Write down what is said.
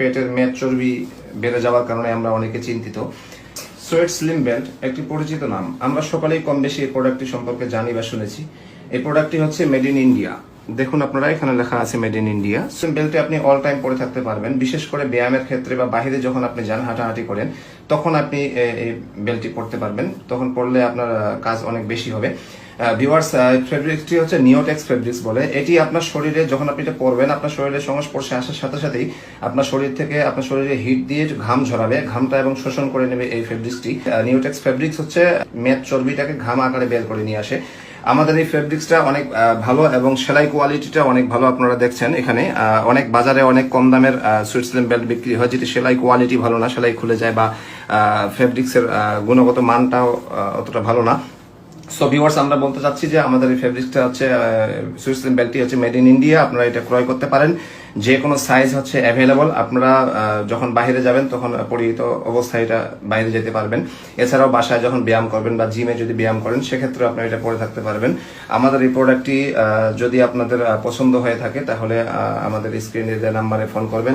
পেটের মেদ চর্বি বেড়ে যাওয়ার কারণে আমরা অনেকে চিন্তিত। সোয়েট স্লিম বেল্ট একটি পরিচিত নাম, আমরা সকলেই কম বেশি এই প্রোডাক্টটি সম্পর্কে জানি বা শুনেছি। এই প্রোডাক্টটি হচ্ছে মেড ইন ইন্ডিয়া। দেখুন আপনারা, এখানে লেখা আছে মেড ইন ইন্ডিয়া। স্লিম বেল্টটি আপনি অল টাইম পরে থাকতে পারবেন, বিশেষ করে ব্যায়ামের ক্ষেত্রে বা বাইরে যখন আপনি যান, হাঁটাহাঁটি করেন, তখন আপনি এই বেল্টটি পরতে পারবেন। তখন পরলে আপনার কাজ অনেক বেশি হবে। ভিউয়ার্স, ফেব্রিক্সটি হচ্ছে নিওটেক্স ফেব্রিক্স বলে। এটি আপনার শরীরে যখন আপনি এটা পরবেন, আপনার শরীরের সংস্পর্শে আসার সাথে সাথেই আপনার শরীর থেকে আপনার শরীরে হিট দিয়ে ঘাম ঝরাবে, ঘামটা এবং শোষণ করে নেবে এই ফেব্রিক্সটি। নিওটেক্স ফেব্রিক্স হচ্ছে মেদ চর্বিটাকে ঘাম আকারে বের করে নিয়ে আসে। আমাদের এই ফেব্রিক্সটা অনেক ভালো এবং সেলাই কোয়ালিটিটা অনেক ভালো। আপনারা দেখছেন এখানে অনেক বাজারে অনেক কম দামের সুইট স্লিম বেল্ট বিক্রি হয়, যেটি সেলাই কোয়ালিটি ভালো না, সেলাই খুলে যায়, বা ফেব্রিক্সের গুণগত মানটাও অতটা ভালো না। সো ভিউয়ার্স, আমরা বলতে চাচ্ছি যে আমাদের এই ফেব্রিক্সটা হচ্ছে সুইট স্লিম বেল্টটি হচ্ছে মেড ইন ইন্ডিয়া। আপনারা এটা ক্রয় করতে পারেন, যে কোনো সাইজ হচ্ছে অ্যাভেলেবল। আপনারা যখন বাইরে যাবেন তখন পরিহিত অবস্থায় এটা বাইরে যেতে পারবেন। এছাড়াও বাসায় যখন ব্যায়াম করবেন বা জিমে যদি ব্যায়াম করেন, সেক্ষেত্রে আপনারা এটা পরে থাকতে পারবেন। আমাদের এই প্রোডাক্টটি যদি আপনাদের পছন্দ হয়ে থাকে, তাহলে আমাদের স্ক্রিনে দেওয়া নাম্বারে ফোন করবেন।